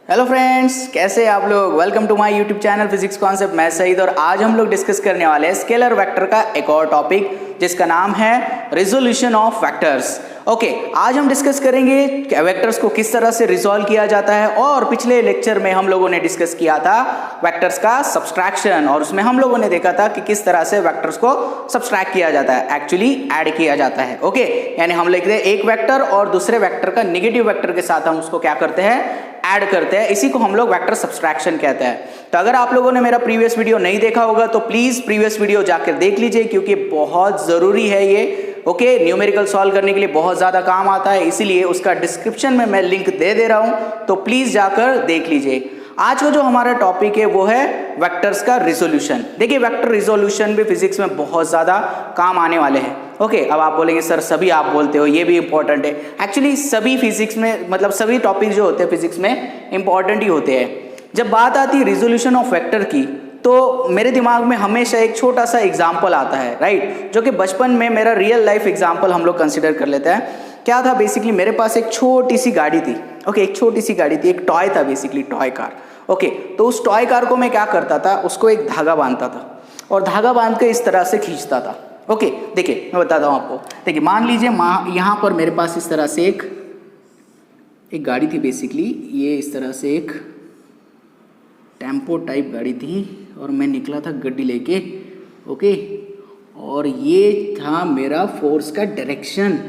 Hello friends, कैसे हैं आप लोग। Welcome to my YouTube channel physics concept. मैं सईद और आज हम लोग डिस्कस करने वाले हैं स्केलर वेक्टर का एक और टॉपिक जिसका नाम है रिजोल्यूशन ऑफ वेक्टर्स। ओके, आज हम डिस्कस करेंगे वेक्टर्स को किस तरह से रिजॉल्व किया जाता है। और पिछले लेक्चर में हम लोगों ने डिस्कस किया था वेक्टर्स का सब्सट्रैक्शन और उसमें हम लोगों ने देखा था कि किस तरह से वेक्टर्स को सब्सट्रैक्ट किया जाता है, एक्चुअली ऐड किया जाता है। ओके, यानी हम लिखते हैं एक वेक्टर और दूसरे वेक्टर का नेगेटिव वेक्टर के साथ हम उसको क्या करते हैं, ऐड करते हैं। इसी को हम लोग वेक्टर सब्सट्रैक्शन कहते हैं। तो अगर आप लोगों ने मेरा प्रीवियस वीडियो नहीं देखा होगा तो प्लीज प्रीवियस वीडियो जाकर देख लीजिए, क्योंकि बहुत जरूरी है ये। ओके, न्यूमेरिकल सॉल्व करने के लिए बहुत ज्यादा काम आता है, इसीलिए उसका डिस्क्रिप्शन में मैं लिंक दे दे रहा हूं, तो प्लीज जाकर देख लीजिए। आज का जो हमारा टॉपिक है वो है वेक्टर्स का रिजोल्यूशन। देखिए, वेक्टर रिजोल्यूशन भी फिजिक्स में बहुत ज्यादा काम आने वाले हैं। ओके, अब आप बोलेंगे सर सभी आप बोलते हो, ये भी इंपॉर्टेंट है। एक्चुअली सभी फिजिक्स में, मतलब सभी टॉपिक जो होते हैं फिजिक्स में इंपॉर्टेंट ही होते हैं। जब बात आती है रिजोल्यूशन ऑफ वेक्टर की तो मेरे दिमाग में हमेशा एक छोटा सा एग्जाम्पल आता है, राइट, जो कि बचपन में मेरा रियल लाइफ एग्जाम्पल हम लोग कंसिडर कर लेते हैं। क्या था, बेसिकली मेरे पास एक छोटी सी गाड़ी थी। ओके, एक छोटी सी गाड़ी थी, एक टॉय था, बेसिकली टॉय कार। ओके, तो उस टॉय कार को मैं क्या करता था, उसको एक धागा बांधता था और धागा बांध के इस तरह से खींचता था। ओके, देखिए मैं बताता हूँ आपको। देखिए, मान लीजिए यहाँ पर मेरे पास इस तरह से एक गाड़ी थी। बेसिकली ये इस तरह से एक टेम्पो टाइप गाड़ी थी और मैं निकला था गड्डी लेके। ओके, और ये था मेरा फोर्स का डायरेक्शन।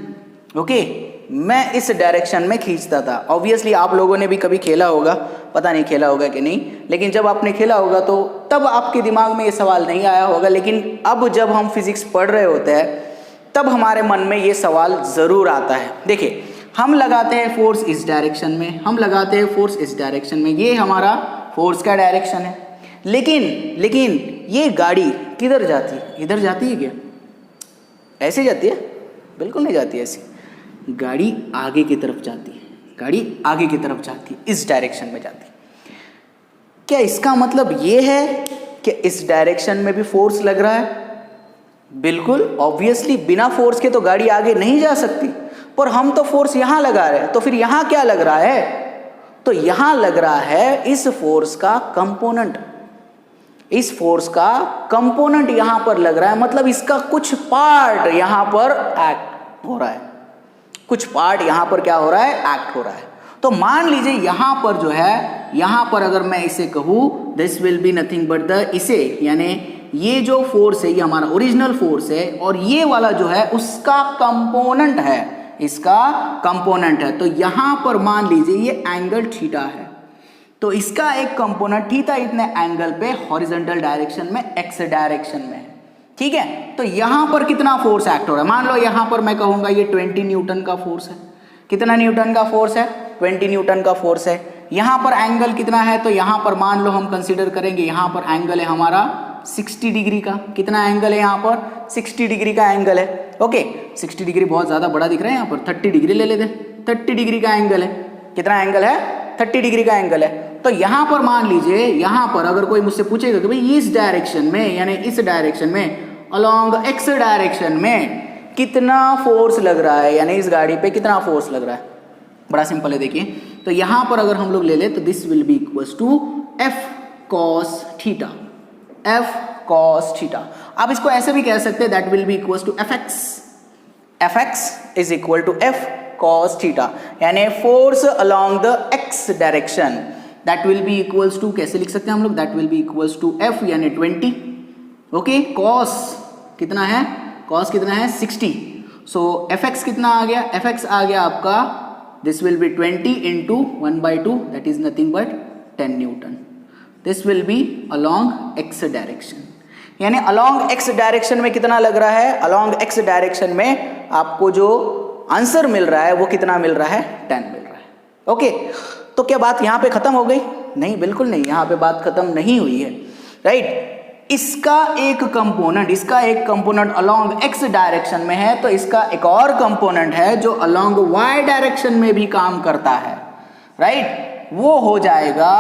ओके, मैं इस डायरेक्शन में खींचता था। ऑब्वियसली आप लोगों ने भी कभी खेला होगा, पता नहीं खेला होगा कि नहीं, लेकिन जब आपने खेला होगा तो तब आपके दिमाग में ये सवाल नहीं आया होगा। लेकिन अब जब हम फिजिक्स पढ़ रहे होते हैं तब हमारे मन में ये सवाल ज़रूर आता है। देखिए, हम लगाते हैं फोर्स इस डायरेक्शन में, हम लगाते हैं फोर्स इस डायरेक्शन में, ये हमारा फोर्स का डायरेक्शन है। लेकिन ये गाड़ी किधर जाती है? इधर जाती है क्या? ऐसे जाती है? बिल्कुल नहीं जाती ऐसी। गाड़ी आगे की तरफ जाती है, गाड़ी आगे की तरफ जाती है, इस डायरेक्शन में जाती है। क्या इसका मतलब ये है कि इस डायरेक्शन में भी फोर्स लग रहा है? बिल्कुल, ऑब्वियसली बिना फोर्स के तो गाड़ी आगे नहीं जा सकती। पर हम तो फोर्स यहां लगा रहे हैं, तो फिर यहां क्या लग रहा है? तो यहां लग रहा है इस फोर्स का कंपोनेंट। इस फोर्स का कंपोनेंट यहां पर लग रहा है, मतलब इसका कुछ पार्ट यहां पर एक्ट हो रहा है। कुछ पार्ट यहां पर क्या हो रहा है? एक्ट हो रहा है। तो मान लीजिए यहां पर जो है, यहां पर अगर मैं इसे कहूं this will be nothing but the, इसे यानी ये जो फोर्स है ये हमारा ओरिजिनल फोर्स है और ये वाला जो है उसका कंपोनेंट है, इसका कंपोनेंट है। तो यहां पर मान लीजिए ये एंगल थीटा है, तो इसका एक कंपोनेंट थीटा इतने एंगल पे हॉरिजॉन्टल डायरेक्शन में, एक्स डायरेक्शन में है। ठीक है, तो यहां पर कितना फोर्स एक्ट हो रहा है? मान लो यहां पर मैं कहूंगा ये 20 न्यूटन का फोर्स है। कितना न्यूटन का फोर्स है? 20 न्यूटन का फोर्स है। यहां पर एंगल कितना है? तो यहां पर मान लो हम कंसीडर करेंगे, यहां पर एंगल है हमारा 60 डिग्री का। कितना एंगल है यहाँ पर? 60 डिग्री का एंगल है। ओके, 60 डिग्री बहुत ज्यादा बड़ा दिख रहा है, यहाँ पर 30 डिग्री ले लेते हैं। 30 डिग्री का एंगल है। कितना एंगल है? 30 डिग्री का एंगल है। तो यहां पर मान लीजिए, यहां पर अगर कोई मुझसे पूछेगा कि भाई इस डायरेक्शन में, यानी इस डायरेक्शन में, अलोंग एक्स डायरेक्शन में कितना फोर्स लग रहा है, यानी इस गाड़ी पे कितना फोर्स लग रहा है? बड़ा सिंपल है, देखिए। तो यहां पर अगर हम लोग ले ले तो this will be equals to F cos theta. F cos theta, आप इसको ऐसे भी कह सकते हैं, that will be equals to F X. F X is equal to F cos theta, यानी force along the x direction, that will be equals to, कैसे लिख सकते हैं हम लोग, that will be equals to f यानी 20। Okay, cos कितना है? cos कितना है? 60। सो fx कितना आ गया? fx आ गया आपका, this will B 20 into 1/2, that is nothing but 10 Newton. This will B along x direction, यानी अलोंग x डायरेक्शन में कितना लग रहा है? अलोंग x डायरेक्शन में आपको जो आंसर मिल रहा है वो कितना मिल रहा है? 10 मिल रहा है। ओके, तो क्या बात यहां पे खत्म हो गई? नहीं, बिल्कुल नहीं, यहां पे बात खत्म नहीं हुई है, राइट। इसका एक कंपोनेंट अलोंग एक्स डायरेक्शन में है, तो इसका एक और कंपोनेंट है जो अलोंग वाई डायरेक्शन में भी काम करता है, राइट। वो हो जाएगा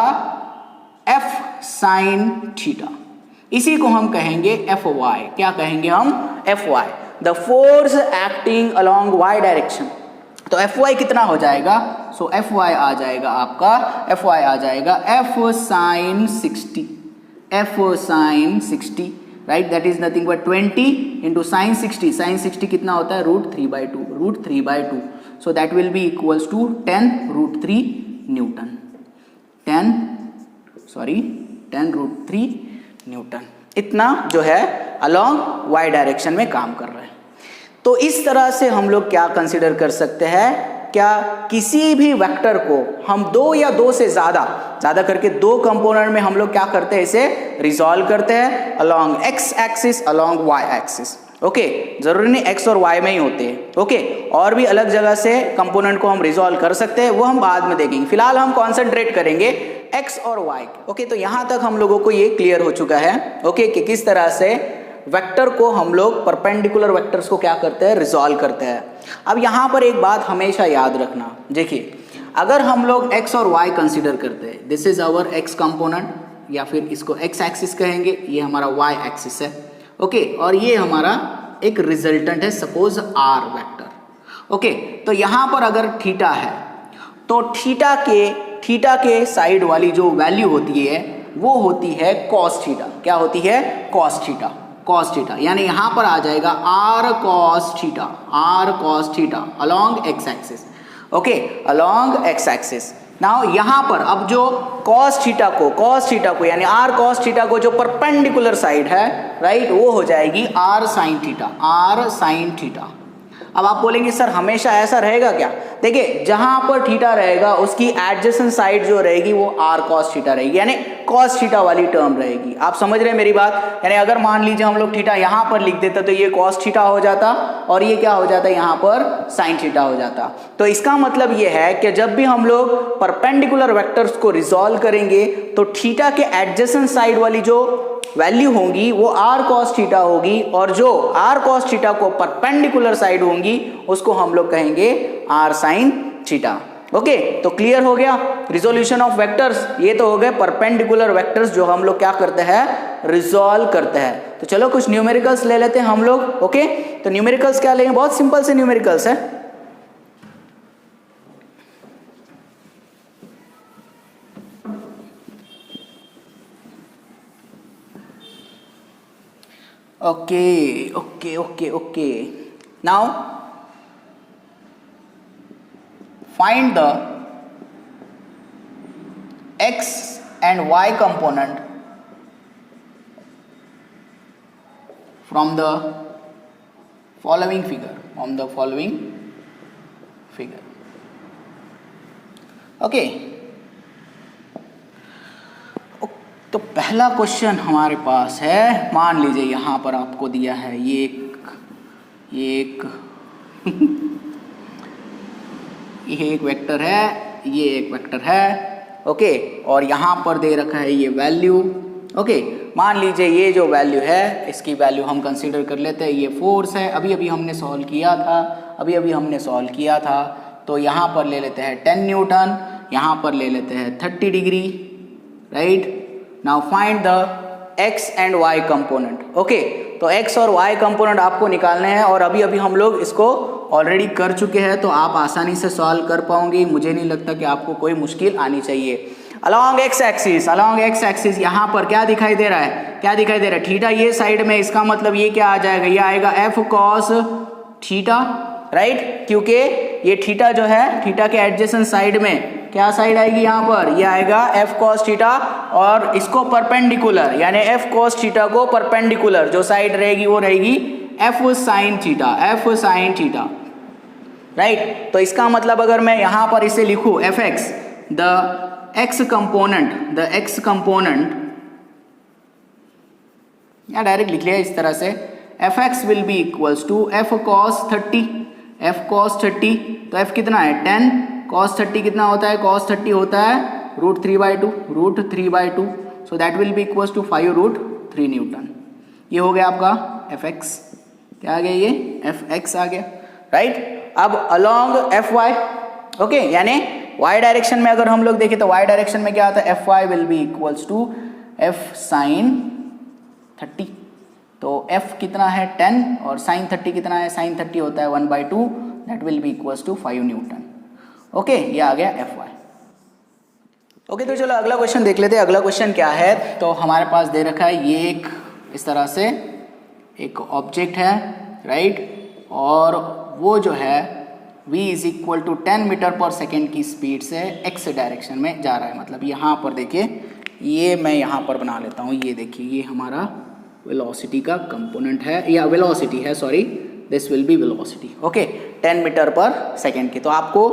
एफ साइन थीटा। इसी को हम कहेंगे एफ वाई। क्या कहेंगे हम? F Y, the force acting along Y direction. तो एफ वाई कितना हो जाएगा? सो एफ वाई आ जाएगा आपका, एफ वाई आ जाएगा F sine 60, F sine 60, right, that is nothing but 20 into sine 60, sine 60 कितना होता है? √3/2, √3/2, so that will be equals to 10√3 newton, 10√3 newton, इतना जो है अलोंग वाई डायरेक्शन में काम कर रहा है। तो इस तरह से हम लोग क्या कंसिडर कर सकते हैं, क्या किसी भी वेक्टर को हम दो या दो से ज़्यादा करके दो कंपोनेंट में हम लोग क्या करते हैं, इसे रिजॉल्व करते हैं along X axis, along Y axis. Okay, जरूरी नहीं एक्स और वाई में ही होते हैं। ओके, और भी अलग जगह से कंपोनेंट को हम रिजॉल्व कर सकते हैं, वो हम बाद में देखेंगे। फिलहाल हम कॉन्सेंट्रेट करेंगे एक्स और वाई। ओके, तो यहां तक हम लोगों को ये क्लियर हो चुका है। ओके, कि किस तरह से वेक्टर को हम लोग परपेंडिकुलर वेक्टर्स को क्या करते हैं, रिजॉल्व करते हैं। अब यहाँ पर एक बात हमेशा याद रखना, देखिए अगर हम लोग x और y कंसीडर करते हैं, this is our x component, या फिर इसको x एक्सिस कहेंगे, ये हमारा y एक्सिस है। ओके, और ये हमारा एक रिजल्टेंट है, सपोज r वेक्टर। ओके, तो यहाँ पर अगर थीटा है तो थीटा के साइड वाली जो वैल्यू होती है वो होती है cos थीटा। क्या होती है? cos थीटा, cos थीटा, यानी यहां पर आ जाएगा r cos theta along x axis. Okay, along x axis. Now यहां पर अब जो cos थीटा को यानी r cos थीटा को जो परपेंडिकुलर साइड है, राइट, वो हो जाएगी r sin थीटा। अब आप बोलेंगे सर हमेशा ऐसा रहेगा क्या? देखिए जहां पर थीटा रहेगा उसकी एडजेसेंट साइड जो रहेगी वो r cos थीटा रहेगी, यानी cos थीटा वाली टर्म रहेगी। आप समझ रहे हैं मेरी बात? यानी अगर मान लीजिए हम लोग थीटा यहां पर लिख देते तो ये cos थीटा हो जाता और ये क्या हो जाता, यहां पर sin थीटा हो जाता। तो इसका मतलब ये है कि जब भी हम लोग परपेंडिकुलर वेक्टर्स को रिजॉल्व करेंगे तो थीटा के एडजेसेंट साइड वाली जो वैल्यू होंगी वो r cos थीटा होगी, और जो r cos थीटा को परपेंडिकुलर साइड होंगी उसको हम लोग कहेंगे r sin थीटा। ओके, तो क्लियर हो गया रिजोल्यूशन ऑफ वेक्टर्स। ये तो हो गए परपेंडिकुलर वेक्टर्स जो हम लोग क्या करते हैं, रिजॉल्व करते हैं। तो चलो कुछ न्यूमेरिकल्स ले लेते हैं हम लोग। ओके, तो न्यूमेरिकल्स क्या लेंगे, बहुत सिंपल से न्यूमेरिकल्स है। Okay. Now find the x and y component from the following figure. Okay. तो पहला क्वेश्चन हमारे पास है, मान लीजिए यहाँ पर आपको दिया है ये एक वेक्टर है, ये एक वेक्टर है। ओके, और यहाँ पर दे रखा है ये वैल्यू। ओके, मान लीजिए ये जो वैल्यू है इसकी वैल्यू हम कंसीडर कर लेते हैं, ये फोर्स है, अभी हमने सॉल्व किया था। तो यहाँ पर ले लेते हैं 10 न्यूटन, यहाँ पर ले लेते हैं 30 degree, right. Now find the x and y component. Okay, तो x और y कंपोनेंट आपको निकालने हैं, और अभी हम लोग इसको ऑलरेडी कर चुके हैं, तो आप आसानी से सॉल्व कर पाओगे। मुझे नहीं लगता कि आपको कोई मुश्किल आनी चाहिए। अलोंग x एक्सिस यहाँ पर क्या दिखाई दे रहा है, थीटा ये साइड में, इसका मतलब ये क्या आ जाएगा, ये आएगा f cos थीटा, राइट, क्योंकि ये थीटा जो है थीटा के एडजेसेंट साइड में क्या साइड आएगी, यहाँ पर ये आएगा f cos थीटा, और इसको परपेंडिकुलर यानी f cos थीटा को परपेंडिकुलर जो साइड रहेगी वो रहेगी f sin थीटा, राइट। तो इसका मतलब अगर मैं यहाँ पर इसे लिखूँ fx, द x कंपोनेंट, या डायरेक्ट लिख लिया इस तरह से, fx will be equals to f cos 30। तो f कितना है 10, cos 30 कितना होता है, cos 30 होता है √3/2, so that will be equals to 5√3 newton. ये हो गया आपका fx, क्या आ गया, ये fx आ गया, राइट। अब अलोंग fy, ओके, यानी y डायरेक्शन में अगर हम लोग देखें तो y डायरेक्शन में क्या आता है, fy will be equals to f sin 30। तो f कितना है 10 और sin 30 कितना है, sin 30 होता है 1/2, that will be equals to 5 newton. Okay, ये आ गया Fy। ओके, तो चलो अगला क्वेश्चन देख लेते हैं। अगला क्वेश्चन क्या है, तो हमारे पास दे रखा है ये एक इस तरह से एक ऑब्जेक्ट है, राइट, और वो जो है v is equal to 10 metre per second की स्पीड से x डायरेक्शन में जा रहा है। मतलब यहाँ पर देखिए, ये मैं यहाँ पर बना लेता हूँ, ये देखिए ये हमारा वेलोसिटी का कंपोनेंट है, या वेलोसिटी है, sorry, this will be velocity. Okay, 10 metre per second की। तो आपको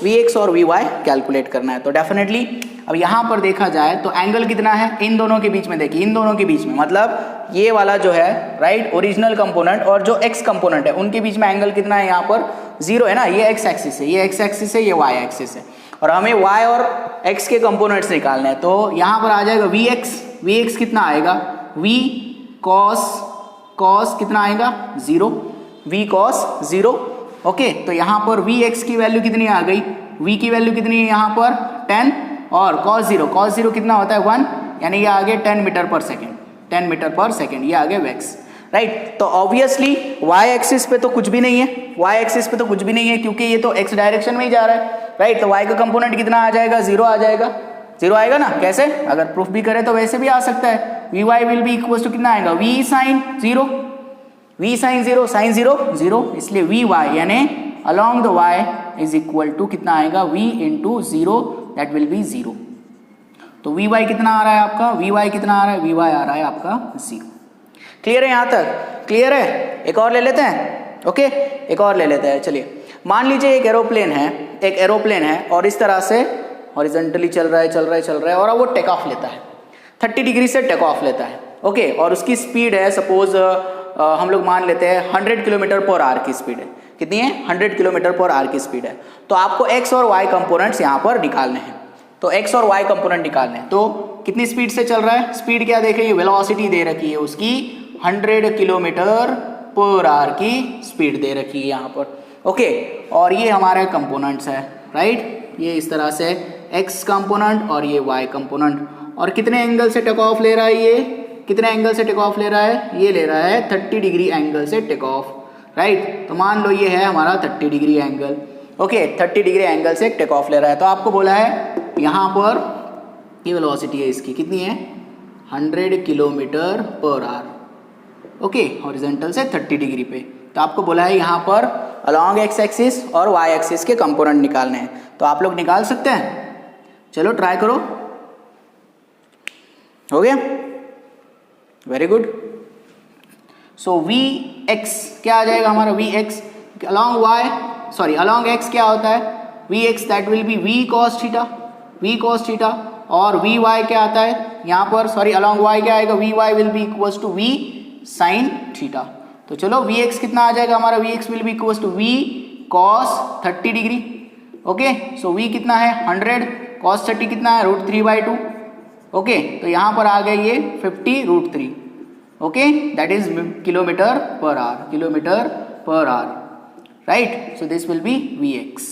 vx और vy कैलकुलेट करना है। तो डेफिनेटली अब यहाँ पर देखा जाए तो एंगल कितना है इन दोनों के बीच में, देखिए इन दोनों के बीच में, मतलब ये वाला जो है, राइट, ओरिजिनल कंपोनेंट और जो x कंपोनेंट है उनके बीच में एंगल कितना है, यहाँ पर 0 है ना, ये x एक्सिस है, ये x एक्सिस है, ये y एक्सिस है, और हमें y और x के कंपोनेंट्स निकालने हैं। तो यहाँ पर आ जाएगा vx कितना आएगा, v cos कितना आएगा 0, v cos 0। ओके, तो यहाँ पर vx की वैल्यू कितनी आ गई, v की वैल्यू कितनी है यहाँ पर 10, और cos 0 कितना होता है 1, यानी ये आ गया 10 metre per second, 10 metre per second, ये आ गया वेक्स, राइट। तो ऑब्वियसली y एक्सिस पे तो कुछ भी नहीं है, y एक्सिस पे तो कुछ भी नहीं है क्योंकि ये तो x डायरेक्शन में ही जा रहा है, राइट। तो y का कंपोनेंट कितना आ जाएगा, 0 आ जाएगा, 0 आएगा ना। कैसे, अगर प्रूफ भी करें तो वैसे भी आ सकता है, vy will be equal to कितना आएगा, v sin 0, v sin 0, sin 0 0, इसलिए vy यानी along the y is equal to कितना आएगा, v into 0, that will be 0। तो vy कितना आ रहा है आपका, vy कितना आ रहा है, vy आ रहा है आपका 0। क्लियर है, यहाँ तक क्लियर है। एक और ले लेते हैं, ओके, एक और ले लेते हैं। चलिए, मान लीजिए एक एरोप्लेन है और इस तरह से हॉरिजॉन्टली चल रहा है और वो टेक ऑफ लेता है, 30 डिग्री से टेक ऑफ लेता है, ओके, और उसकी स्पीड है, सपोज हम लोग मान लेते हैं 100 किलोमीटर पर आवर की स्पीड है। कितनी है, 100 किलोमीटर पर आवर की स्पीड है। तो आपको x और y कंपोनेंट्स यहाँ पर निकालने हैं। तो x और y कंपोनेंट निकालने हैं, तो कितनी स्पीड से चल रहा है, स्पीड क्या देख रही है, वेलोसिटी दे रखी है उसकी 100 किलोमीटर पर आवर की स्पीड दे रखी है यहाँ पर, ओके। और ये हमारे कंपोनेंट्स है, राइट, ये इस तरह से x कंपोनेंट और ये y कंपोनेंट, और कितने एंगल से टेक ऑफ ले रहा है, ये कितने एंगल से टेक ऑफ ले रहा है, ये ले रहा है 30 डिग्री एंगल से टेक ऑफ, राइट। तो मान लो ये है हमारा 30 degree angle, okay, 30 degree angle से टेक ऑफ ले रहा है। तो आपको बोला है यहाँ पर ये वेलोसिटी है इसकी, कितनी है, 100 kilometre per hour, okay, horizontal से 30 डिग्री पे। तो आपको बोला है यहाँ पर अलॉन्ग x एक्सिस और y एक्सिस के कंपोनेंट निकालने हैं। तो आप लोग निकाल सकते हैं, चलो ट्राई करो, हो गया, वेरी गुड। सो vx क्या आ जाएगा हमारा, vx अलॉन्ग x क्या होता है, vx that will B v cos theta, और vy क्या आता है यहाँ पर, सॉरी अलॉन्ग y क्या आएगा, vy will be equals to v sin theta. तो चलो vx कितना आ जाएगा हमारा, vx will be equals to v cos 30 degree, okay. So v कितना है 100, cos 30 कितना है √3/2, ओके। तो यहाँ पर आ गया ये 50√3, okay, that is kilometre per hour, right. So this will be vx।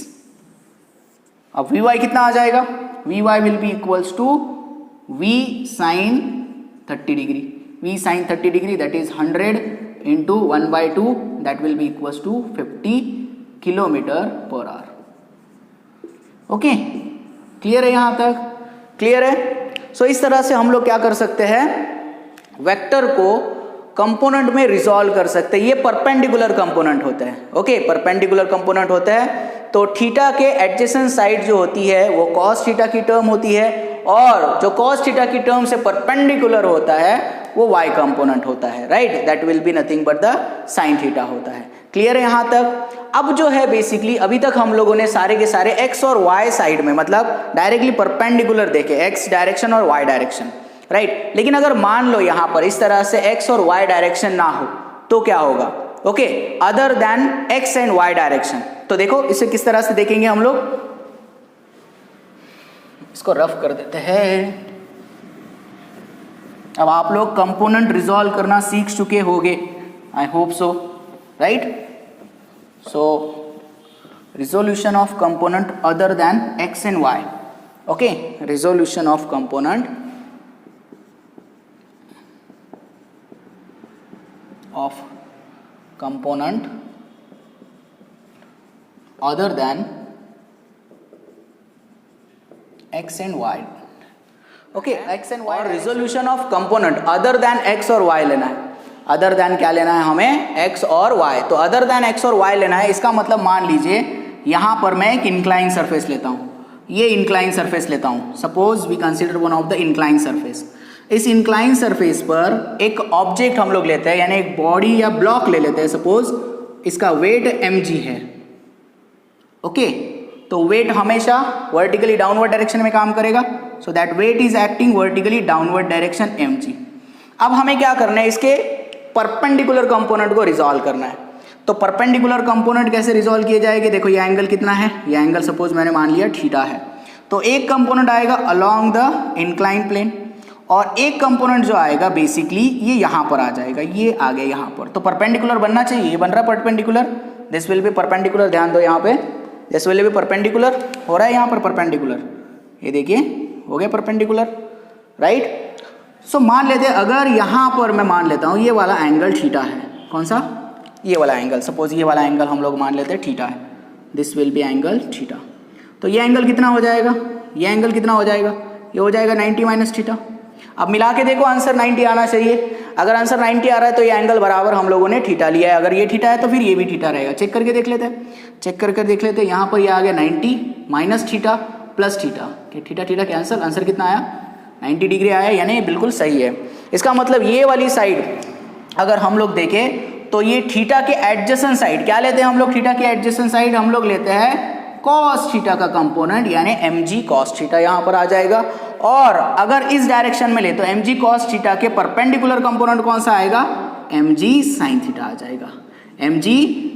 अब vy कितना आ जाएगा, vy will be equals to v sin 30 degree, that is 100 into 1/2, that will be equals to 50 kilometre per hour, okay. Clear है, यहाँ तक clear है। सो इस तरह से हम लोग क्या कर सकते हैं, वेक्टर को कंपोनेंट में रिजॉल्व कर सकते हैं। ये परपेंडिकुलर कंपोनेंट होते हैं, ओके, परपेंडिकुलर कंपोनेंट होते हैं। तो थीटा के एडजेसेंट साइड जो होती है वो cos थीटा की टर्म होती है, और जो cos थीटा की टर्म से परपेंडिकुलर होता है वो y कंपोनेंट होता है, right, that will be nothing but the sin theta होता है। क्लियर है यहाँ तक। अब जो है बेसिकली अभी तक हम लोगों ने सारे के सारे x और y साइड में, मतलब डायरेक्टली परपेंडिकुलर देखे, x डायरेक्शन और y डायरेक्शन, राइट। लेकिन अगर मान लो यहाँ पर इस तरह से x और y डायरेक्शन ना हो तो क्या होगा, okay, other than x and y direction. तो देखो इसे किस तरह से देखेंगे हम लोग, इसको रफ कर देते हैं। अब आप लोग कंपोनेंट रिजॉल्व करना सीख चुके होंगे, I hope so, right. So resolution of component other than x and y, okay, resolution of component other than x and y। Okay, x and y। और resolution of component other than x और y लेना है। Other than क्या लेना है हमें? x और y। तो अदर देन x और y लेना है, इसका मतलब मान लीजिए यहाँ पर मैं एक इंक्लाइन सरफेस लेता हूँ, ये इंक्लाइन सरफेस लेता हूँ। Suppose we consider one of the incline surface. इस इंक्लाइन सरफेस पर एक ऑब्जेक्ट हम लोग लेते हैं, यानी एक बॉडी या ब्लॉक ले लेते हैं। सपोज इसका वेट mg है। ओके, तो वेट हमेशा वर्टिकली डाउनवर्ड डायरेक्शन में काम करेगा, so that weight is acting vertically downward direction mg। अब हमें क्या करना है? इसके परपेंडिकुलर कंपोनेंट को रिजॉल्व करना है। तो परपेंडिकुलर कंपोनेंट कैसे रिजॉल्व किए जाएंगे? देखो ये एंगल कितना है, ये एंगल सपोज मैंने मान लिया थीटा है, तो एक कंपोनेंट आएगा अलोंग द इंक्लाइन प्लेन, और एक कंपोनेंट जो आएगा बेसिकली ये यहाँ पर आ जाएगा, ये आ गया यहाँ पर। तो परपेंडिकुलर बनना चाहिए, ये बन रहा है perpendicular, this will B perpendicular. ध्यान दो यहाँ पे, दिस विल बी परपेंडिकुलर, हो रहा है यहाँ पर परपेंडिकुलर, ये देखिए हो गया परपेंडिकुलर, राइट। सो मान लेते हैं अगर यहाँ पर मैं मान लेता हूँ ये वाला एंगल थीटा है। कौन सा? ये वाला एंगल। सपोज ये वाला एंगल हम लोग मान लेते हैं थीटा है, this will B angle theta. तो ये एंगल कितना हो जाएगा? ये एंगल कितना हो जाएगा? ये हो जाएगा 90 माइनस थीटा। अब मिला के देखो, आंसर 90 आना चाहिए। अगर आंसर 90 आ रहा है तो ये एंगल बराबर हम लोगों ने थीटा लिया है। अगर ये थीटा है तो फिर ये भी थीटा रहेगा। चेक करके देख लेते हैं, चेक करके देख लेते हैं। यहाँ पर ये आ गया 90 minus theta plus theta, theta theta cancel, answer कितना आया? 90 डिग्री आया, यानी बिल्कुल सही है। इसका मतलब ये वाली साइड अगर हम लोग देखें तो ये थीटा के एडजेसेंट साइड क्या लेते हैं हम लोग? थीटा के एडजेसेंट साइड हम लोग लेते हैं कॉस थीटा का कंपोनेंट, यानी mg कॉस थीटा यहाँ पर आ जाएगा। और अगर इस डायरेक्शन में ले तो mg कॉस थीटा के परपेंडिकुलर कंपोनेंट कौन सा आएगा? mg साइन थीटा आ जाएगा, mg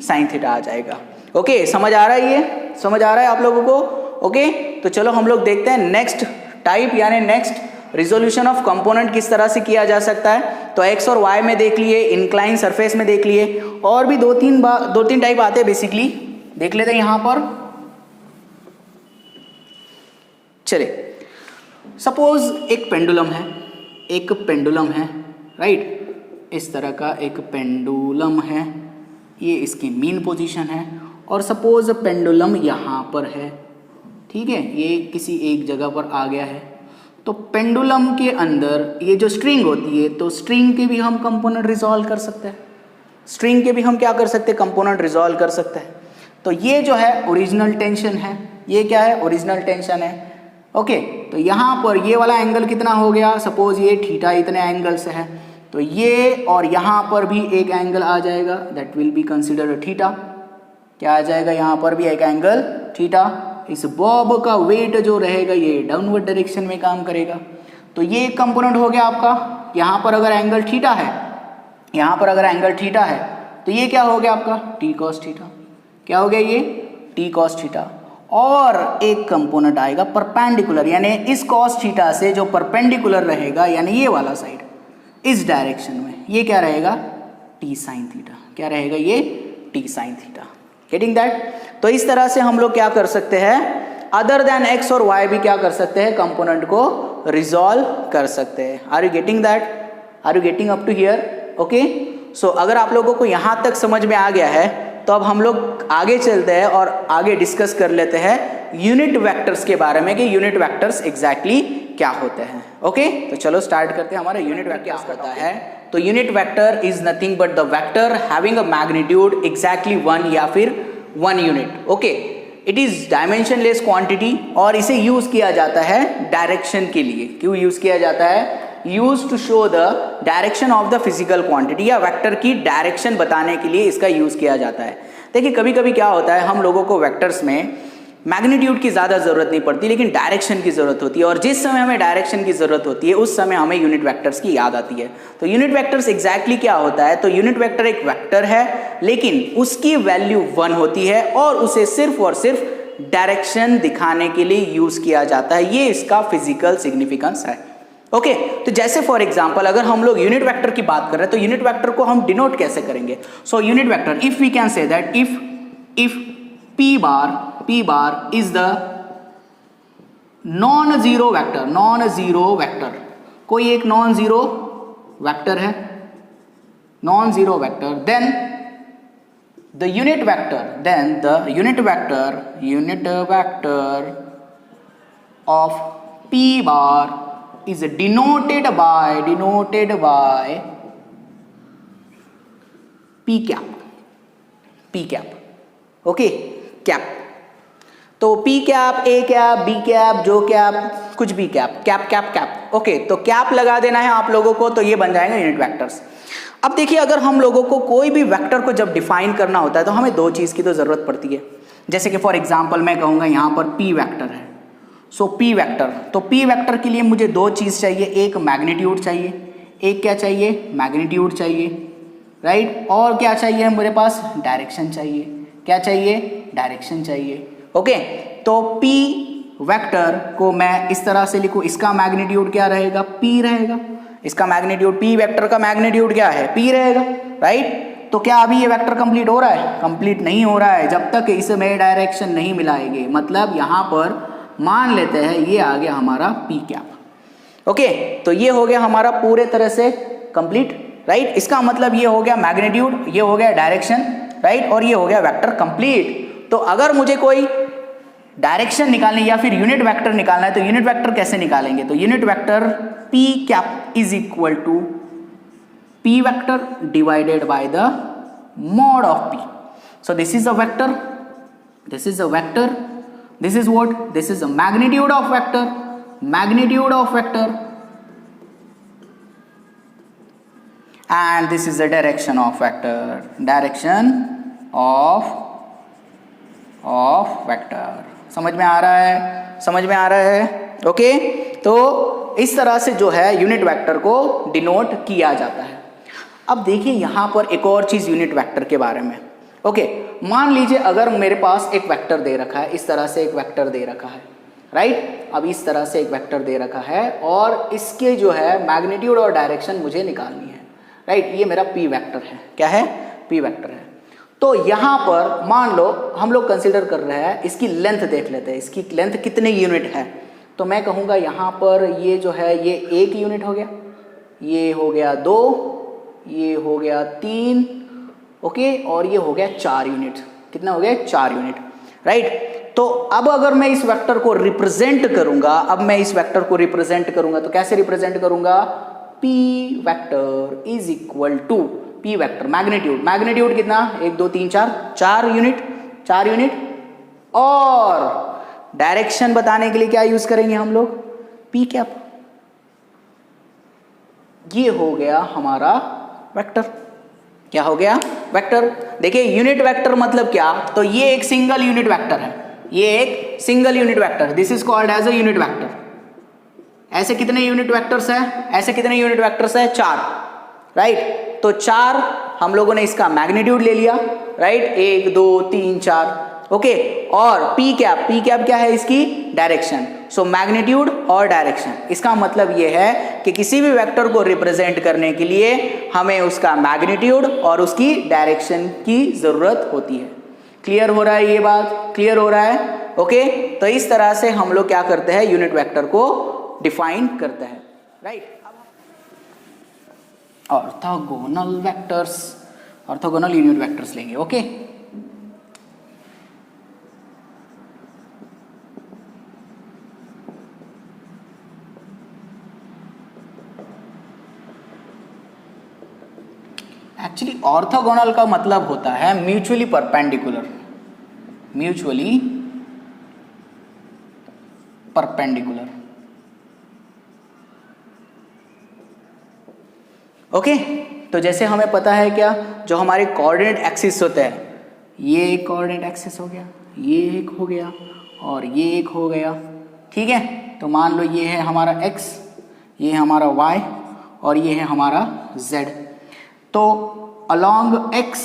साइन थीटा आ जाएगा। ओके, समझ आ रहा है? ये समझ आ रहा है आप लोगों को? ओके, तो चलो हम लोग देखते हैं नेक्स्ट टाइप, यानी नेक्स्ट रिजोल्यूशन ऑफ कंपोनेंट किस तरह से किया जा सकता है। तो x और y में देख लिए, इंक्लाइन सरफेस में देख लिए, और भी दो तीन टाइप आते हैं बेसिकली, देख लेते हैं यहाँ पर। चले, सपोज एक पेंडुलम है, एक पेंडुलम है, राइट, इस तरह का एक पेंडुलम है, ये इसकी मीन पोजीशन है, और सपोज पेंडुलम यहाँ पर है, ठीक है, ये किसी एक जगह पर आ गया है। तो पेंडुलम के अंदर ये जो स्ट्रिंग होती है, तो स्ट्रिंग के भी हम कंपोनेंट रिजॉल्व कर सकते हैं, स्ट्रिंग के भी हम क्या कर सकते हैं? कंपोनेंट रिजॉल्व कर सकते हैं। तो ये जो है ओरिजिनल टेंशन है, ये क्या है? ओरिजिनल टेंशन है। ओके, तो यहाँ पर ये वाला एंगल कितना हो गया? सपोज ये थीटा इतने एंगल से है, तो ये और यहाँ पर भी एक एंगल आ जाएगा, that will be considered theta. क्या आ जाएगा? यहाँ पर भी एक एंगल थीटा। इस बॉब का वेट जो रहेगा ये डाउनवर्ड डायरेक्शन में काम करेगा। तो ये एक कंपोनेंट हो गया आपका। यहाँ पर अगर एंगल थीटा है, यहाँ पर अगर एंगल थीटा है, तो ये क्या हो गया आपका? T cos theta. क्या हो गया? ये टी कॉस थीटा। और एक कंपोनेंट आएगा परपेंडिकुलर, यानी इस कॉस थीटा से जो परपेंडिकुलर रहेगा, यानी ये वाला साइड इस डायरेक्शन में, ये क्या रहेगा? T sine theta. क्या रहेगा? ये T sine theta. Getting that? तो इस तरह से हम लोग क्या कर सकते हैं? अदर देन एक्स और वाई भी क्या कर सकते हैं? कंपोनेंट को रिजॉल्व कर सकते हैं। Are you getting that? Are you getting up to here? Okay, so अगर आप लोगों को यहाँ तक समझ में आ गया है तो अब हम लोग आगे चलते हैं और आगे डिस्कस कर लेते हैं यूनिट वेक्टर्स के बारे में कि यूनिट वेक्टर्स एग्जैक्टली क्या होते हैं। ओके, तो चलो स्टार्ट करते हैं। हमारा यूनिट वेक्टर क्या होता है? तो unit vector is nothing but the vector having a magnitude exactly 1 या फिर 1 unit. Okay, it is dimensionless quantity और इसे यूज किया जाता है डायरेक्शन के लिए। क्यों यूज किया जाता है? Use to show the direction of the physical quantity, या वेक्टर की डायरेक्शन बताने के लिए इसका यूज किया जाता है। देखिए कभी कभी क्या होता है, हम लोगों को वेक्टर्स में मैग्नीट्यूड की ज़्यादा ज़रूरत नहीं पड़ती, लेकिन डायरेक्शन की ज़रूरत होती है, और जिस समय हमें डायरेक्शन की ज़रूरत होती है उस समय हमें यूनिट वेक्टर्स की याद आती है। तो यूनिट वेक्टर्स एग्जैक्टली क्या होता है? तो यूनिट वेक्टर एक वेक्टर है, लेकिन उसकी वैल्यू 1 होती है और उसे सिर्फ और सिर्फ डायरेक्शन दिखाने के लिए यूज किया जाता है। ये इसका फिजिकल सिग्निफिकेंस है। ओके, तो जैसे फॉर एग्जांपल अगर हम लोग यूनिट वेक्टर की बात कर रहे हैं तो यूनिट वेक्टर को हम डिनोट कैसे करेंगे? So unit vector, if we can say that if p bar is the non zero vector, कोई एक नॉन जीरो वेक्टर है, non zero vector, then the unit vector, then the unit vector of p bar is denoted by p cap, okay, cap. तो p cap, a cap, b cap, जो cap, कुछ भी cap, okay. तो cap लगा देना है आप लोगों को, तो ये बन जाएंगे यूनिट वेक्टर्स। अब देखिए, अगर हम लोगों को कोई भी वेक्टर को जब डिफाइन करना होता है तो हमें दो चीज़ की तो ज़रूरत पड़ती है। जैसे कि फॉर एग्जांपल मैं कहूँगा यहाँ पर p वेक्टर है, सो p वेक्टर, तो p वेक्टर के लिए मुझे दो चीज़ चाहिए, एक मैग्नीट्यूड चाहिए, एक क्या चाहिए, मैग्नीट्यूड चाहिए, राइट। और क्या चाहिए मेरे पास, डायरेक्शन चाहिए। क्या चाहिए, डायरेक्शन चाहिए, ओके। तो p वेक्टर को मैं इस तरह से लिखूँ, इसका मैग्नीट्यूड क्या रहेगा, p रहेगा। इसका मैग्नीट्यूड, p वेक्टर का मैग्नीट्यूड क्या है, p रहेगा, राइट। तो क्या अभी ये वेक्टर कंप्लीट हो रहा है, कंप्लीट नहीं हो रहा है जब तक इसमें डायरेक्शन नहीं मिलाएंगे। मतलब यहाँ पर मान लेते हैं ये आ गया हमारा p कैप, ओके। तो ये हो गया हमारा पूरे तरह से कंप्लीट, राइट। इसका मतलब ये हो गया मैग्नीट्यूड, ये हो गया डायरेक्शन, राइट, और ये हो गया वेक्टर कंप्लीट। तो अगर मुझे कोई डायरेक्शन निकालनी या फिर यूनिट वेक्टर निकालना है तो यूनिट वेक्टर कैसे निकालेंगे, तो unit vector p cap is equal to p vector divided by the mod of p. So this is a vector, this is a vector, this is what, this is a magnitude of vector, and this is the direction of vector, vector. समझ में आ रहा है, okay. तो इस तरह से जो है यूनिट वेक्टर को डिनोट किया जाता है। अब देखिए यहाँ पर एक और चीज़ यूनिट वेक्टर के बारे में, ओके। मान लीजिए अगर मेरे पास एक वेक्टर दे रखा है, इस तरह से एक वेक्टर दे रखा है, राइट। अब इस तरह से एक वेक्टर दे रखा है और इसके जो है मैग्नीट्यूड और डायरेक्शन मुझे निकालनी है, राइट। ये मेरा p वेक्टर है, क्या है, p वेक्टर है। तो यहाँ पर मान लो हम लोग कंसिडर कर रहे हैं, इसकी लेंथ देख लेते हैं, इसकी लेंथ कितने यूनिट है। तो मैं कहूँगा यहाँ पर ये जो है ये 1 यूनिट हो गया, ये हो गया 2, ये हो गया 3, ओके, और ये हो गया 4 यूनिट। कितना हो गया, 4 यूनिट, राइट। तो अब अगर मैं इस वेक्टर को रिप्रेजेंट करूँगा, तो कैसे रिप्रेजेंट करूँगा, p vector is equal to p vector magnitude कितना, 1 2 3 4 यूनिट, और डायरेक्शन बताने के लिए क्या यूज करेंगे हम लोग, p कैप। ये हो गया हमारा वेक्टर, क्या हो गया, वेक्टर। देखिए यूनिट वेक्टर मतलब क्या, तो ये एक सिंगल यूनिट वेक्टर है, this is called as a unit vector. ऐसे कितने यूनिट वेक्टर्स है, 4, राइट। तो 4 हम लोगों ने इसका मैग्नीट्यूड ले लिया, राइट, 1 2 3 4, ओके। और p कैप क्या है, इसकी डायरेक्शन। सो मैग्नीट्यूड और डायरेक्शन, इसका मतलब ये है कि किसी भी वेक्टर को रिप्रेजेंट करने के लिए हमें उसका मैग्नीट्यूड और उसकी डायरेक्शन की जरूरत होती है। क्लियर हो रहा है, ये बात क्लियर हो रहा है, ओके। तो इस तरह से हम लोग क्या करते हैं, यूनिट वेक्टर को डिफाइन करते हैं, राइट। ऑर्थोगोनल यूनिट वेक्टर्स लेंगे, ओके। एक्चुअली ऑर्थोगोनल का मतलब होता है म्यूचुअली परपेंडिकुलर, ओके। तो जैसे हमें पता है क्या, जो हमारे कोऑर्डिनेट एक्सिस होते हैं, ये एक कोऑर्डिनेट एक्सिस हो गया, ये एक हो गया और ये एक हो गया, ठीक है। तो मान लो ये है हमारा x, ये है हमारा y और ये है हमारा z। तो अलोंग x,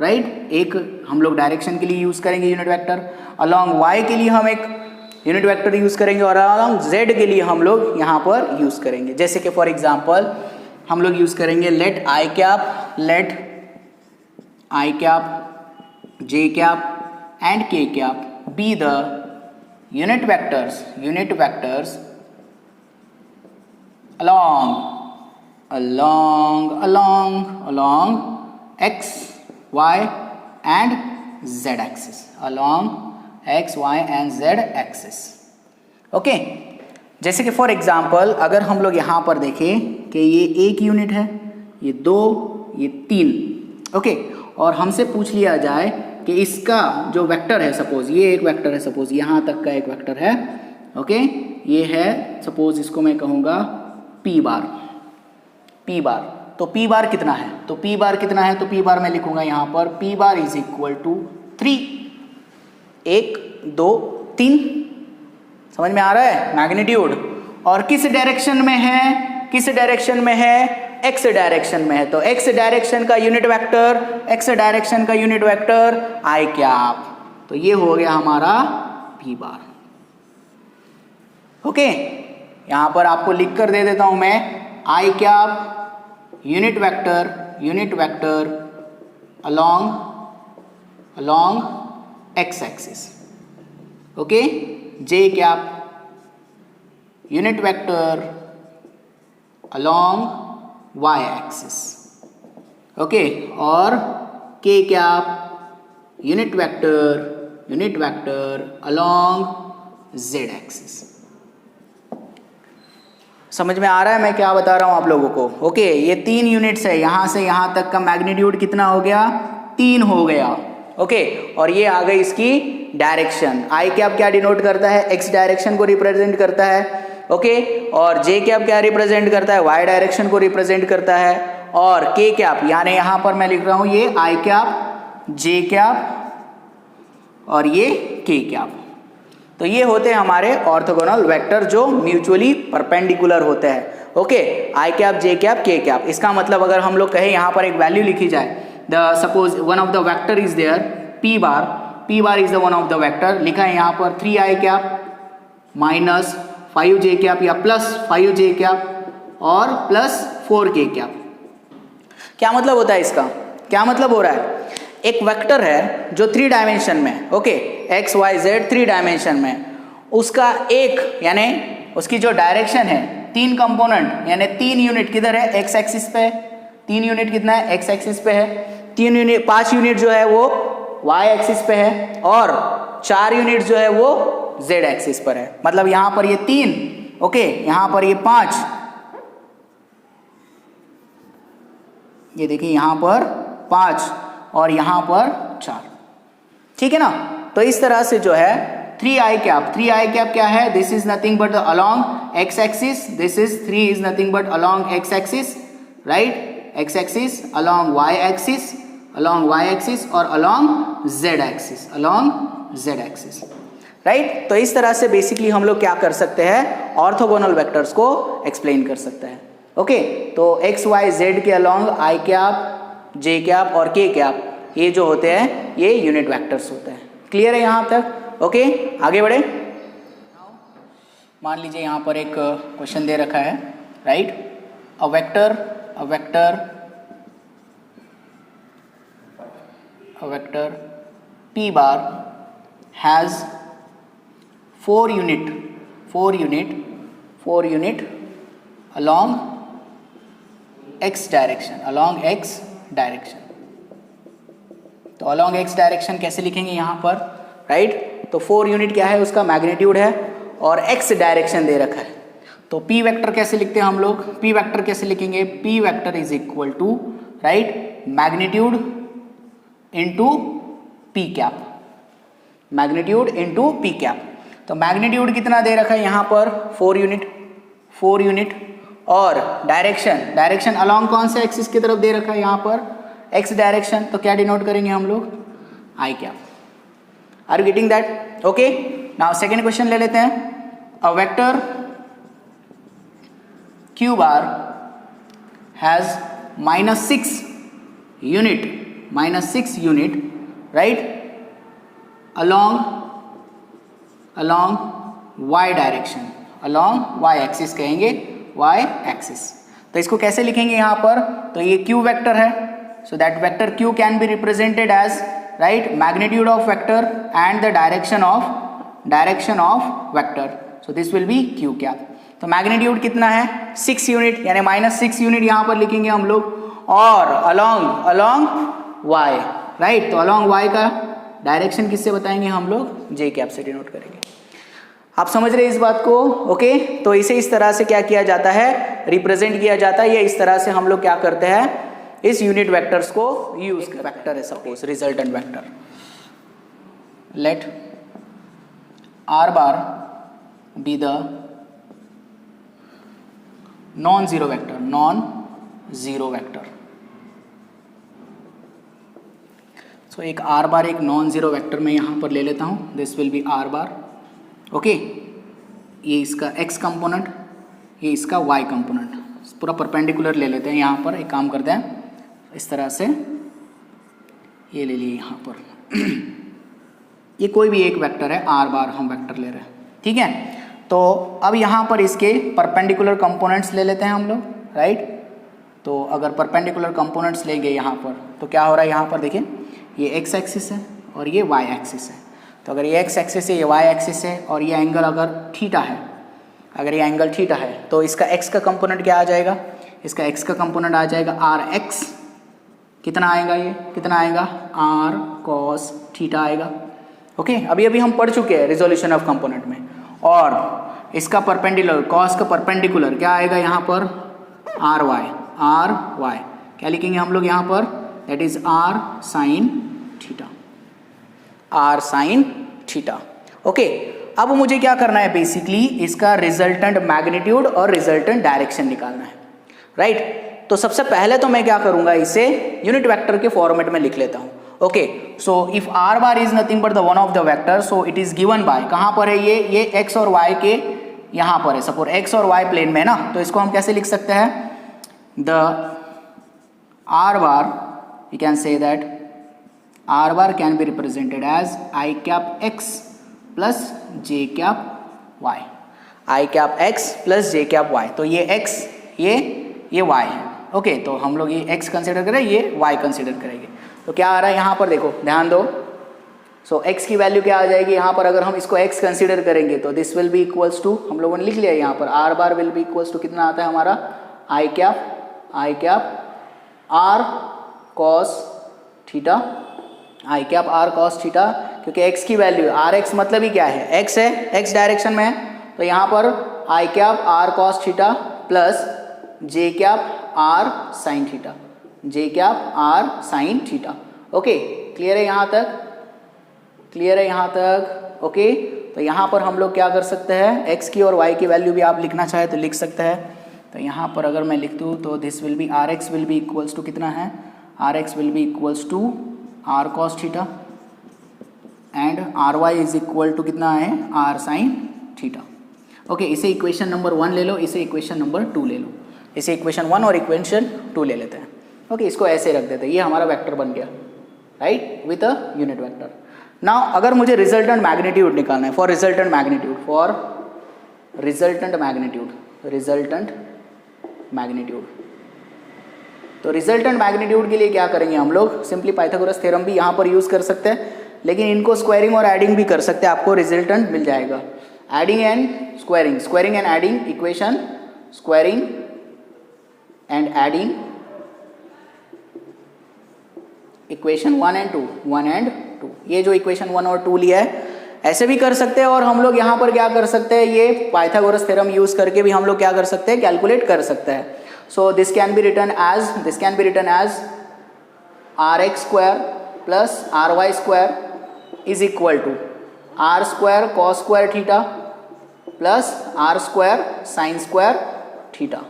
राइट, एक हम लोग डायरेक्शन के लिए यूज करेंगे यूनिट वेक्टर, अलोंग y के लिए हम एक यूनिट वेक्टर यूज करेंगे और अलोंग z के लिए हम लोग यहाँ पर यूज करेंगे। जैसे कि फॉर एग्जांपल हम लोग यूज करेंगे let i cap, j cap and k cap be the unit vectors along x, y and z axis, along x, y and z axis. Okay, जैसे कि फॉर एग्जाम्पल अगर हम लोग यहाँ पर देखें कि ये 1 यूनिट है, ये 2, ये 3, ओके, और हमसे पूछ लिया जाए कि इसका जो वेक्टर है, सपोज ये एक वेक्टर है, सपोज यहाँ तक का एक वेक्टर है, ओके, ये है सपोज इसको मैं कहूँगा p बार, p बार, तो p बार कितना है, तो p बार कितना है, तो p बार मैं लिखूंगा यहाँ पर p bar is equal to 3, 1 2 3, समझ में आ रहा है, मैग्नीट्यूड, और किस डायरेक्शन में है, किस डायरेक्शन में है, x डायरेक्शन में है, तो x डायरेक्शन का यूनिट वेक्टर, x डायरेक्शन का यूनिट वेक्टर आई कैप, तो ये हो गया हमारा p बार। ओके, यहां पर आपको लिख कर दे देता हूं मैं, I cap unit vector along x axis, okay, j cap unit vector along y axis, okay, और k cap unit vector along z axis. समझ में आ रहा है मैं क्या बता रहा हूं आप लोगों को? ओके, ये 3 यूनिट्स है, यहां से यहां तक का मैग्नीट्यूड कितना हो गया, 3 हो गया, ओके, और ये आ गई इसकी डायरेक्शन। आई कैप क्या डिनोट करता है, x डायरेक्शन को रिप्रेजेंट करता है, ओके, और j कैप क्या रिप्रेजेंट करता है, y डायरेक्शन को रिप्रेजेंट करता है, और k कैप यानी यहां पर मैं लिख रहा हूं ये आई कैप, j कैप और ये k कैप। तो ये होते हैं हमारे ऑर्थोगोनल वेक्टर जो म्यूचुअली परपेंडिकुलर होते हैं, ओके, आई कैप, जे कैप, के कैप। इसका मतलब अगर हम लोग कहें यहाँ पर एक वैल्यू लिखी जाए, the suppose one of the vector is there p bar is the one of the vector, लिखा है यहाँ पर 3 I cap minus 5 J cap या प्लस 5 जे कैप और प्लस 4 के कैप। क्या मतलब होता है इसका, क्या मतलब हो रहा है, एक वेक्टर है जो 3 डायमेंशन में, okay, X Y Z 3 dimension में, उसका एक यानी उसकी जो डायरेक्शन है 3 कंपोनेंट यानी 3 यूनिट किधर है, एक्स एक्सिस पे है, 3 यूनिट कितना है, एक्स एक्सिस पे है, 3 यूनिट 5 यूनिट जो है वो वाई एक्सिस पे है, और 4 यूनिट जो है वो जेड एक्सिस पर है। मतलब यहाँ पर ये 3, ओके, यहाँ पर ये 5, ये देखिए यहाँ पर 5 और यहाँ पर 4, ठीक है ना। तो इस तरह से जो है 3 आई कैप क्या है, this is nothing but along X axis, this is 3 is nothing but along X axis, right, X axis along Y axis और अलोंग जेड एक्सिस, राइट। तो इस तरह से बेसिकली हम लोग क्या कर सकते हैं, ऑर्थोगोनल वेक्टर्स को एक्सप्लेन कर सकते हैं, ओके। तो एक्स वाई जेड के अलोंग आई कैप, जे कैप और के कैप, ये जो होते हैं ये यूनिट वेक्टर्स होते हैं। क्लियर है यहाँ तक, ओके, आगे बढ़े। मान लीजिए यहाँ पर एक क्वेश्चन दे रखा है, right, a vector p bar has 4 unit along x direction, तो along x डायरेक्शन कैसे लिखेंगे यहाँ पर, राइट। तो 4 यूनिट क्या है, उसका मैग्नीट्यूड है और x डायरेक्शन दे रखा है। तो p वेक्टर कैसे लिखते हैं हम लोग, p वेक्टर कैसे लिखेंगे, p vector is equal to, right, magnitude into p cap, magnitude into p cap. तो मैग्नीट्यूड कितना दे रखा है यहाँ पर, 4 यूनिट, और डायरेक्शन अलोंग कौन से एक्सिस की तरफ दे रखा है यहाँ पर, x डायरेक्शन, तो क्या डिनोट करेंगे हम लोग, I cap. Are you getting that, okay. Now second question ले लेते हैं, a vector q bar has -6 unit, right, along y direction, along y axis कहेंगे, y एक्सिस। तो इसको कैसे लिखेंगे यहाँ पर, तो ये q वेक्टर है, so that vector q can be represented as, right, magnitude of vector and the direction of vector, so this will be q cap। तो मैग्नीट्यूड कितना है, 6 यूनिट यानी -6 यूनिट यहाँ पर लिखेंगे हम लोग, और along y राइट। तो अलॉन्ग वाई का डायरेक्शन किससे बताएंगे हम लोग, जे कैप से डिनोट करेंगे। आप समझ रहे हैं इस बात को, ओके। तो इसे इस तरह से क्या किया जाता है, रिप्रेजेंट किया जाता है, या इस तरह से हम लोग क्या करते हैं, इस यूनिट वेक्टर्स को यूज करते हैं। वेक्टर है suppose resultant vector, let R bar be the non zero vector, non zero vector. So एक आर बार एक नॉन जीरो वेक्टर मैं यहां पर ले लेता हूं, this will B are bar, okay. ये इसका x कंपोनेंट, ये इसका y कंपोनेंट, पूरा परपेंडिकुलर ले लेते हैं। यहाँ पर एक काम करते हैं, इस तरह से ये ले लिए यहाँ पर ये कोई भी एक वेक्टर है, r बार हम वेक्टर ले रहे हैं, ठीक है। तो अब यहाँ पर इसके परपेंडिकुलर कंपोनेंट्स ले लेते हैं हम लोग, राइट। तो अगर परपेंडिकुलर कंपोनेंट्स लेंगे यहाँ पर तो क्या हो रहा है, यहाँ पर देखिए ये x एक्सिस है और ये y एक्सिस है। तो अगर ये x एक्सिस है, ये y एक्सिस है, और ये एंगल अगर थीटा है, अगर ये एंगल थीटा है तो इसका x का कंपोनेंट क्या आ जाएगा, इसका x का कंपोनेंट आ जाएगा rx, कितना आएगा, ये कितना आएगा, r cos थीटा आएगा, ओके। अभी हम पढ़ चुके हैं रिजोल्यूशन ऑफ कंपोनेंट में। और इसका परपेंडिकुलर, cos का परपेंडिकुलर क्या आएगा यहाँ पर, ry, क्या लिखेंगे हम लोग यहाँ पर, that is r sin theta, r sin theta, okay. अब मुझे क्या करना है, बेसिकली इसका रिजल्टेंट मैग्नीट्यूड और रिजल्टेंट डायरेक्शन निकालना है, राइट। तो सबसे पहले तो मैं क्या करूंगा, इसे यूनिट वेक्टर के फॉर्मेट में लिख लेता हूं, okay. So if r bar is nothing but the one of the vector, so it is given by, कहां पर है ये x और y के यहां पर है, सपोज x और y प्लेन में है ना। तो इसको हम कैसे लिख सकते हैं, the r bar, we can say that r bar can be represented as I cap x plus j cap y, I cap x plus j cap y। तो ये x, ये y है, ओके। तो हम लोग ये x कंसिडर करें, ये y कंसिडर करेंगे। तो क्या आ रहा है यहाँ पर, देखो ध्यान दो। सो x की वैल्यू क्या आ जाएगी यहाँ पर, अगर हम इसको x कंसिडर करेंगे तो this will be equals to, हम लोगों ने लिख लिया यहाँ पर, r bar will be equals to कितना आता है हमारा, I cap r cos theta, I cap r cos theta, क्योंकि x की वैल्यू rx मतलब ही क्या है, x है, x डायरेक्शन में है। तो यहाँ पर I cap r cos theta plus j cap r sin theta, j cap r sin theta, okay. Clear है यहाँ तक, क्लियर है यहाँ तक, ओके। तो यहाँ पर हम लोग क्या कर सकते हैं, x की और y की वैल्यू भी आप लिखना चाहे तो लिख सकते हैं। तो यहाँ पर अगर मैं लिख दूँ तो this will be rx will be equals to कितना है, rx will be equals to r cos theta and ry is equal to कितना है, r sin थीटा, ओके। इसे इक्वेशन नंबर 1 ले लो, इसे इक्वेशन नंबर 2 ले लो, इसे इक्वेशन 1 और इक्वेशन 2 ले लेते हैं, ओके। इसको ऐसे रख देते हैं, ये हमारा वेक्टर बन गया, right, with a unit vector. Now अगर मुझे रिजल्टेंट मैग्नीट्यूड निकालना है, for resultant magnitude, for resultant magnitude, resultant magnitude, तो रिजल्टेंट मैग्नीट्यूड के लिए क्या करेंगे हम लोग, सिंपली पाइथागोरस थ्योरम भी यहाँ पर यूज कर सकते हैं, लेकिन इनको स्क्वायरिंग और एडिंग भी कर सकते हैं, आपको रिजल्टेंट मिल जाएगा। Adding and squaring, squaring and adding equation, squaring and adding equation 1 and 2, 1 and 2, ये जो इक्वेशन 1 और 2 लिया है ऐसे भी कर सकते हैं। और हम लोग यहाँ पर क्या कर सकते हैं, ये पाइथागोरस थ्योरम यूज करके भी हम लोग क्या कर सकते हैं, कैलकुलेट कर सकते हैं। So this can be written as rx square plus ry square is equal to r square cos square theta plus r square sin square theta,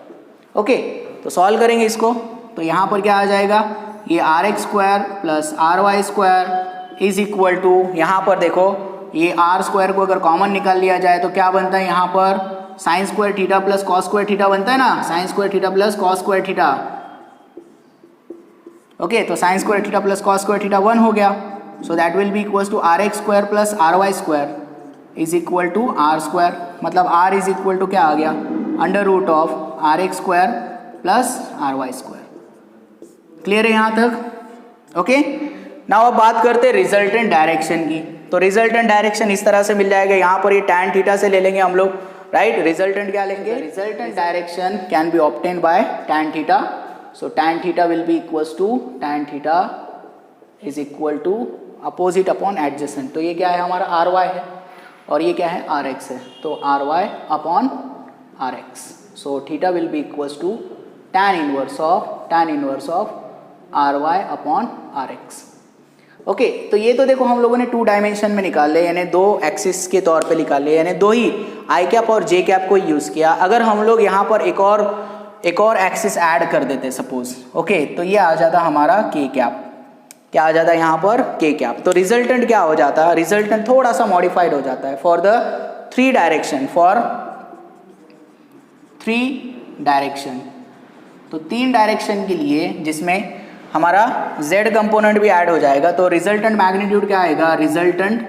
okay. तो सॉल्व करेंगे इसको, तो यहाँ पर क्या आ जाएगा, ये rx square plus ry square is equal to, यहाँ पर देखो ये r square को अगर कॉमन निकाल लिया जाए तो क्या बनता है यहाँ पर, sine square theta plus cos square theta बनता है ना, sine square theta plus cos square theta, okay. तो sine square theta plus cos square theta 1 हो गया, so that will be equals to R X square plus R Y square is equal to R square, मतलब r is equal to क्या आ गया, under root of R X square plus R Y square. Clear है यहाँ तक, okay. Now अब बात करते हैं रिजल्टेंट डायरेक्शन की। तो रिजल्टेंट डायरेक्शन इस तरह से मिल जाएगा, यहाँ पर ये tan थीटा से ले लेंगे हम लोग, राइट। रिजल्टेंट क्या लेंगे, resultant direction can be obtain by tan theta. So tan theta will be equals to tan theta is equal to opposite upon adjacent. तो ये क्या है हमारा आर वाई है और ये क्या है आर एक्स है, तो R Y upon R X. So theta will be equals to tan inverse of R Y upon R X. Okay, तो ये तो देखो हम लोगों ने 2 डायमेंशन में निकाले, यानी 2 एक्सिस के तौर पे निकाले, यानी 2 ही आई कैप और जे कैप को यूज़ किया। अगर हम लोग यहाँ पर एक और एक्सिस ऐड कर देते सपोज, ओके, तो ये आ जाता हमारा के कैप। क्या आ जाता है यहाँ पर के कैप। तो रिजल्टेंट क्या हो जाता है, रिजल्टेंट थोड़ा सा मॉडिफाइड हो जाता है for the 3 direction, for 3 direction. तो 3 डायरेक्शन के लिए जिसमें हमारा z कंपोनेंट भी ऐड हो जाएगा, तो रिजल्टेंट मैग्नीट्यूड क्या आएगा, रिजल्टेंट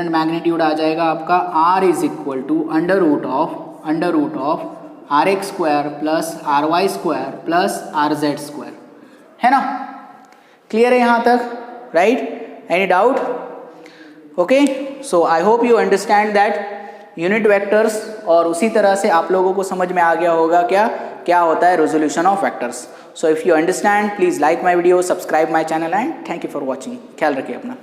मैग्नीट्यूड आ जाएगा आपका r is equal to under root of R X square plus R Y square plus R Z square, है ना। क्लियर है यहाँ तक, right? Any doubt? Okay, so I hope you understand that unit vectors, और उसी तरह से आप लोगों को समझ में आ गया होगा क्या होता है resolution of vectors. So if you understand please like my video, subscribe my channel and thank you for watching. ख्याल रखिए अपना।